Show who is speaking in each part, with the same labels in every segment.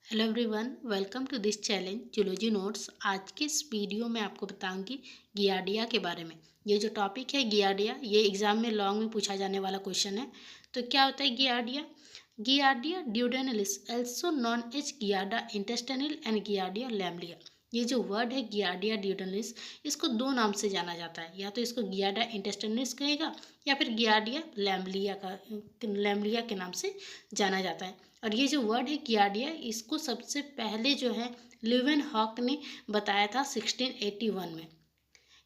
Speaker 1: Hello everyone, welcome to this challenge zoology notes. आज के इस वीडियो में आपको बताऊंगी गियार्डिया के बारे में। ये जो टॉपिक है गियार्डिया, ये एग्जाम में लॉन्ग में पूछा जाने वाला क्वेश्चन है। तो क्या होता है Giardia? Giardia duodenalis also known as Giardia intestinal and Giardia lamblia. ये जो वर्ड है गियार्डिया ड्यूडेनलिस, इसको दो नाम से जाना जाता है। या तो इसको गियार्डा इंटेस्टिनलिस कहेगा या फिर गियार्डिया लैम्बलिया के नाम से जाना जाता है। और ये जो वर्ड है गियार्डिया, इसको सबसे पहले जो है ल्यूवेनहॉक ने बताया था 1681 में।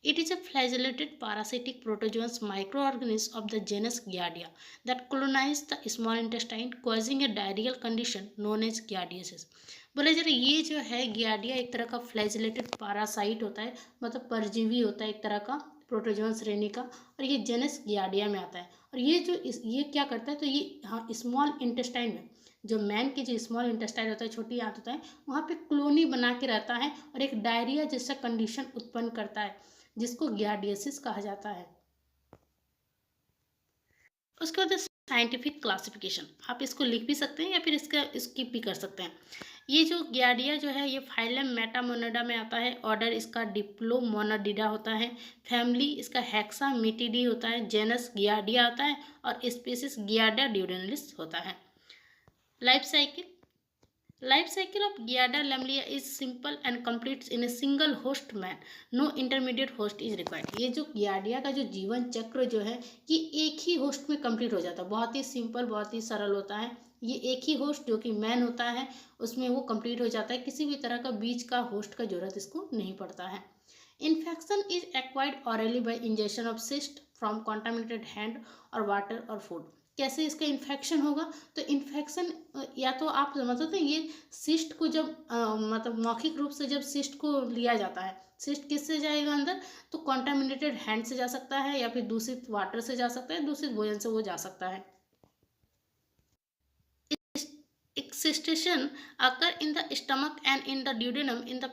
Speaker 1: It is a flagellated parasitic protozoans microorganism of the genus Giardia that colonize the small intestine causing a diarrheal condition known as giardiasis। बोले जरा, ये जो है गियार्डिया एक तरह का फ्लैजेलेटेड पारासाइट होता है, मतलब परजीवी होता है एक तरह का, प्रोटोजोन श्रेणी का। और ये जेनस गियार्डिया में आता है। और ये क्या करता है, तो ये हाँ स्मॉल इंटेस्टाइन में, जो मैन की जो स्मॉल इंटेस्टाइन होता है, छोटी आंत होता है, वहाँ पे कॉलोनी बना के रहता है और एक डायरिया जैसा कंडीशन उत्पन्न करता है, जिसको गियार्डियासिस कहा जाता है। उसके बाद साइंटिफिक क्लासिफिकेशन, आप इसको लिख भी सकते हैं या फिर इसका स्किप भी कर सकते हैं। ये जो गियार्डिया जो है, ये फाइलम मेटामोनिडा में आता है। ऑर्डर इसका डिप्लोमोनाडिडा होता है। फैमिली इसका हेक्सामेटिडी होता है। जेनस गियार्डिया होता है और स्पीसीज गियार्डिया ड्यूडेनलिस होता है। Life cycle of Giardia lamblia is simple and completes in a single host man. No intermediate host is required. ये जो गियार्डिया का जो जीवन चक्र जो है, ये एक ही होस्ट में कंप्लीट हो जाता है। बहुत ही सिंपल, बहुत ही सरल होता है। ये एक ही होस्ट जो कि मैन होता है, उसमें वो कंप्लीट हो जाता है। किसी भी तरह का बीच का होस्ट का जरूरत इसको नहीं पड़ता है। Infection is acquired hourly bye injection of cyst from contaminated hand और वाटर और फूड। कैसे इसका इन्फेक्शन होगा? तो इन्फेक्शन या तो आप समझते हैं, ये सिस्ट को जब मतलब मौखिक रूप से जब सिस्ट को लिया जाता है, सिस्ट किससे जाएगा अंदर? तो कॉन्टामिनेटेड हैंड से जा सकता है या फिर दूषित वाटर से जा सकता है, दूषित भोजन से वो जा सकता है। Excitation occur in the stomach and in the duodenum in the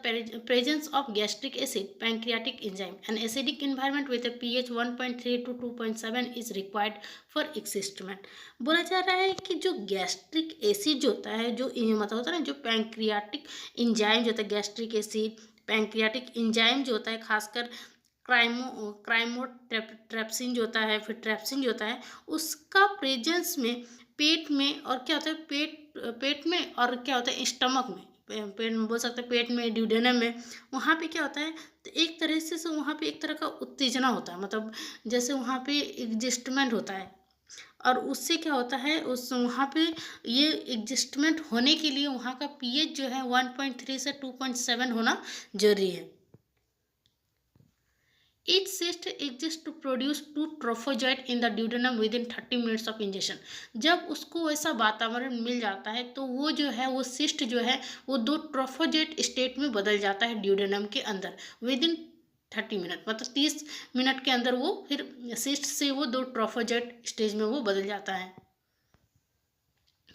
Speaker 1: presence of gastric acid, pancreatic enzyme. An acidic environment with a pH 1.3 to 2.7 is required for existment। बोला जा रहा है कि जो गैस्ट्रिक एसिड जो होता है, जो मतलब होता है ना, जो पैंक्रियाटिक इंजाइम जो होता है, गैस्ट्रिक एसिड, पैंक्रियाटिक इंजाइम जो होता है, खासकर क्राइमोट्रेप्सिन जो होता है, फिर ट्रेप्सिन जो होता है, उसका प्रेजेंस में पेट में, और क्या होता है पेट में, और क्या होता है स्टमक में, पेट में बोल सकते हैं, पेट में, ड्यूडेनम में, वहाँ पे क्या होता है, तो एक तरह से वहाँ पे एक तरह का उत्तेजना होता है, मतलब जैसे वहाँ पे एडजस्टमेंट होता है। और उससे क्या होता है, उस वहाँ पे ये एडजस्टमेंट होने के लिए वहाँ का पीएच जो है 1.3 से 2.7 होना जरूरी है। Each cyst exists to produce two trophozoite in the duodenum within 30 minutes of ingestion। जब उसको वैसा वातावरण मिल जाता है, तो वो जो है, वो सिस्ट जो है, वो दो ट्रोफोजोइट स्टेट में बदल जाता है ड्यूडेनम के अंदर विदिन 30 मिनट, मतलब 30 मिनट के अंदर वो फिर सिस्ट से वो दो ट्रोफोजोइट स्टेज में वो बदल जाता है।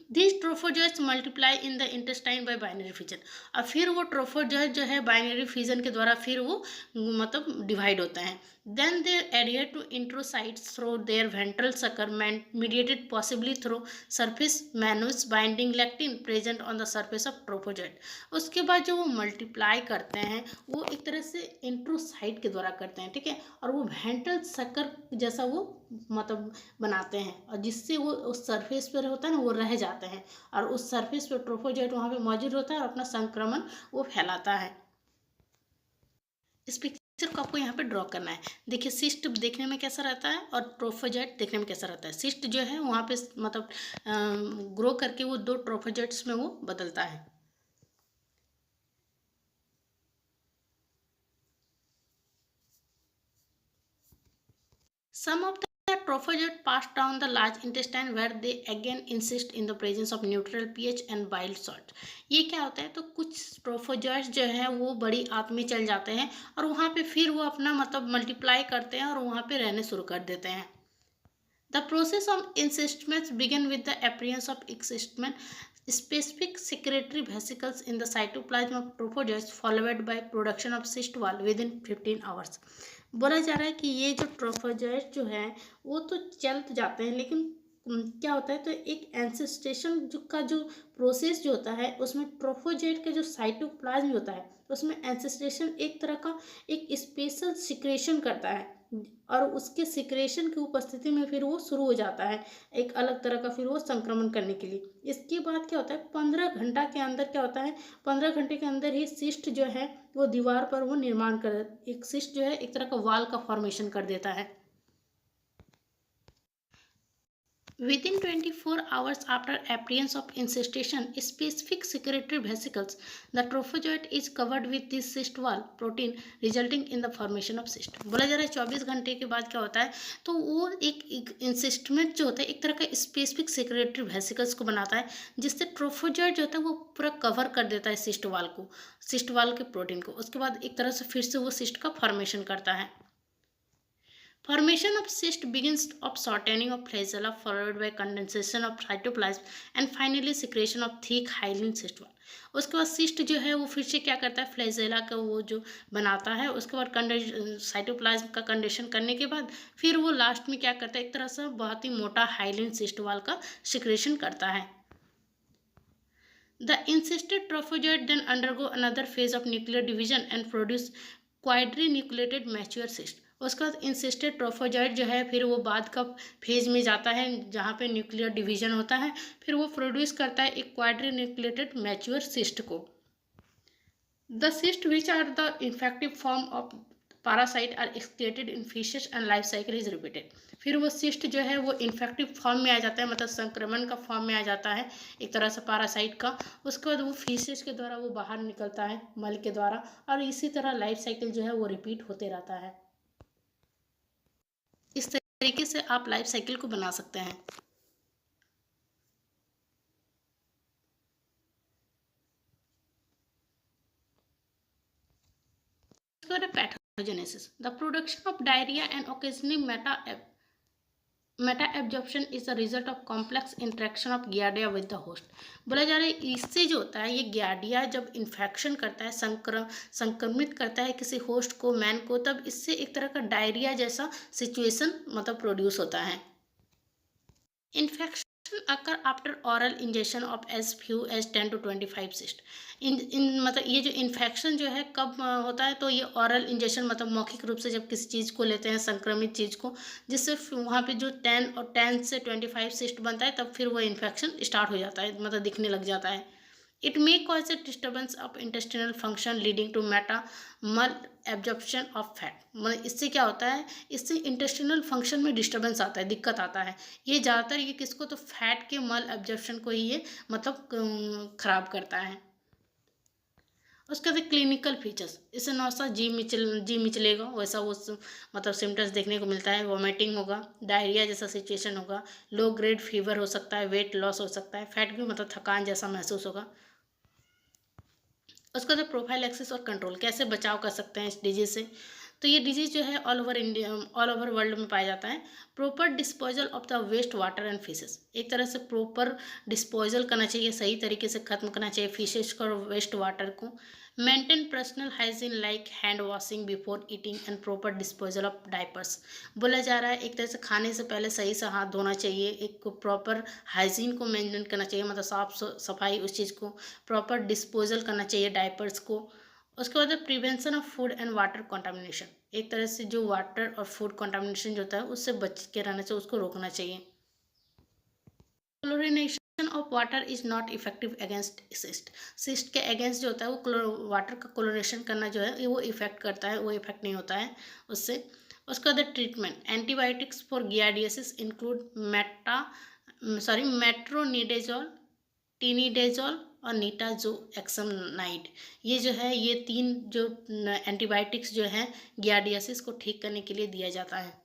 Speaker 1: This trophozoites multiply in the intestine by binary fission. और फिर वो ट्रोफोजोइट जो है बाइनरी फिजन के द्वारा फिर वो मतलब डिवाइड होता है। Then they adhere to enterocytes through their ventral sucker mediated possibly through surface mannose binding lectin present on the surface of trophozoite. उसके बाद जो वो मल्टीप्लाई करते हैं, वो एक तरह से इंट्रोसाइट के द्वारा करते हैं, ठीक है। और वो वेंट्रल सकर जैसा वो मतलब बनाते हैं, और जिससे वो उस सरफेस पर होता है ना, वो रह जाते हैं, और उस सरफेस पर ट्रोफोजोइट वहाँ पे मौजूद होता है और अपना संक्रमण वो फैलाता है। इस पिक्चर को आपको यहाँ पे ड्रॉ करना है। देखिए, सिस्ट देखने में कैसा रहता है और ट्रोफोजोइट देखने में कैसा रहता है। सिस्ट जो है वहाँ पे मतलब ग्रो करके वो दो ट्रोफोजोइट्स में वो बदलता है। Some of the trophozoites pass down the large intestine where they again insist in the presence of neutral pH and bile salt। ये क्या होता है, तो कुछ ट्रोफोजोइट्स जो है वो बड़ी आंत में चल जाते हैं और वहाँ पे फिर वो अपना मतलब मल्टीप्लाई करते हैं और वहाँ पे रहने शुरू कर देते हैं। The process of encystment begin with the appearance of encystment specific secretory vesicles in the cytoplasm of trophozoites followed by production of cyst wall within 15 hours। बोला जा रहा है कि ये जो ट्रोफोजोइट जो है, वो तो चल जाते हैं, लेकिन क्या होता है, तो एक एंसेस्ट्रेशन जो प्रोसेस जो होता है उसमें ट्रोफोजेट का जो साइटोप्लाज्म होता है उसमें एंसेस्ट्रेशन एक तरह का एक स्पेशल सिक्रेशन करता है, और उसके सिक्रेशन की उपस्थिति में फिर वो शुरू हो जाता है एक अलग तरह का फिर वो संक्रमण करने के लिए। इसके बाद क्या होता है, 15 घंटा के अंदर क्या होता है, 15 घंटे के अंदर ही सिस्ट जो है वो दीवार पर वो निर्माण कर, एक सिस्ट जो है एक तरह का वाल का फॉर्मेशन कर देता है। Within 24 hours after appearance of incestation, specific secretory vesicles, the trophozoite is covered with this cyst wall protein, resulting in the formation of cyst. बोला जा रहा है 24 घंटे के बाद क्या होता है, तो वो एक इंसिस्टमेंट जो होता है एक तरह का स्पेसिफिक सेक्रेटरी वेसिकल्स को बनाता है, जिससे ट्रोफोजॉइट जो होता है वो पूरा कवर कर देता है सिस्ट वाल को, सिस्ट वाल के प्रोटीन को। उसके बाद एक तरह से फिर से वो सिस्ट का फॉर्मेशन करता है। Formation of cyst begins of shortening of flagella followed by condensation of cytoplasm and finally secretion of thick hyaline cyst wall. उसके बाद सिस्ट जो है वो फिर से क्या करता है, फ्लैजेला का वो जो बनाता है, उसके बाद साइटोप्लाज्म का कंडेंशन करने के बाद फिर वो लास्ट में क्या करता है, एक तरह से बहुत ही मोटा हाइलिन सिस्ट वॉल का सिक्रेशन करता है। The incested trophozoite then undergo another phase of nuclear division and produce quadrinucleated mature cyst. उसके बाद इंसिस्टेड ट्रोफोजॉइट जो है फिर वो बाद का फेज में जाता है जहाँ पे न्यूक्लियर डिवीजन होता है, फिर वो प्रोड्यूस करता है एक क्वाड्रीन्यूक्लिएटेड मैच्योर सिस्ट को। The cyst which are the infective form of parasite are excreted in faeces and life cycle is repeated. फिर वो सिस्ट जो है वो इन्फेक्टिव फॉर्म में आ जाता है, मतलब संक्रमण का फॉर्म में आ जाता है एक तरह से पैरासाइट का। उसके बाद वो फिशेस के द्वारा वो बाहर निकलता है मल के द्वारा, और इसी तरह लाइफ साइकिल जो है वो रिपीट होते रहता है। इस तरीके से आप लाइफ साइकिल को बना सकते हैं। Pathogenesis. The production of diarrhea and occasionally meta-absorption is the result of complex interaction of Giardia with the host. बोला जा रहा है इससे जो होता है ये गियार्डिया जब इन्फेक्शन करता है, संक्रमित करता है किसी होस्ट को, मैन को, तब इससे एक तरह का डायरिया जैसा सिचुएशन मतलब प्रोड्यूस होता है। Infection occur after oral injection of as few as 10 to 25 cyst. मतलब ये जो इन्फेक्शन जो है कब होता है, तो ये ऑरल इंजेक्शन मतलब मौखिक रूप से जब किसी चीज़ को लेते हैं, संक्रमित चीज़ को, जिससे वहाँ पे जो 10 से 25 सिस्ट बनता है, तब फिर वो इन्फेक्शन स्टार्ट हो जाता है, मतलब दिखने लग जाता है। It may cause a disturbance of intestinal function leading to mal absorption of fat. मतलब इससे क्या होता है, इससे इंटेस्टिनल फंक्शन में डिस्टर्बेंस आता है, दिक्कत आता है। ये ज़्यादातर ये किसको, तो फैट के मल एब्जॉर्प्शन को ही ये मतलब खराब करता है। उसके बाद क्लिनिकल फीचर्स, इससे नौसा जी मिचलेगा, वैसा वो मतलब सिम्टम्स देखने को मिलता है। वॉमिटिंग होगा, डायरिया जैसा सिचुएशन होगा, लो ग्रेड फीवर हो सकता है, वेट लॉस हो सकता है, फैट भी मतलब थकान जैसा महसूस होगा। उसका जो प्रोफाइल एक्सेस और कंट्रोल, कैसे बचाव कर सकते हैं इस डिजीज़ से, तो ये डिजीज़ जो है ऑल ओवर वर्ल्ड में पाया जाता है। Proper disposal of the waste water and fishes, एक तरह से प्रॉपर डिस्पोजल करना चाहिए, सही तरीके से खत्म करना चाहिए फिशेस को और वेस्ट वाटर को। Maintain personal hygiene like hand washing before eating and proper disposal of diapers. बोला जा रहा है एक तरह से खाने से पहले सही से हाथ धोना चाहिए, एक प्रॉपर हाइजीन को मेंटेन करना चाहिए, मतलब साफ सफाई उस चीज़ को, प्रॉपर डिस्पोजल करना चाहिए डाइपर्स को। उसके बाद prevention of food and water contamination, एक तरह से जो वाटर और फूड कंटामिनेशन जो होता है उससे बच के रहना चाहिए, उसको रोकना चाहिए। Chlorination of water is not effective against cyst, cyst के अगेंस्ट जो होता है वो वाटर का क्लोरिनेशन करना जो है वो इफेक्ट करता है, वो इफेक्ट नहीं होता है उससे। उसका बाद treatment, antibiotics for giardiasis include metronidazole, tinidazole और नीटाजोएक्समनाइड। ये जो है ये 3 जो एंटीबायोटिक्स जो हैं गियार्डियासिस को ठीक करने के लिए दिया जाता है।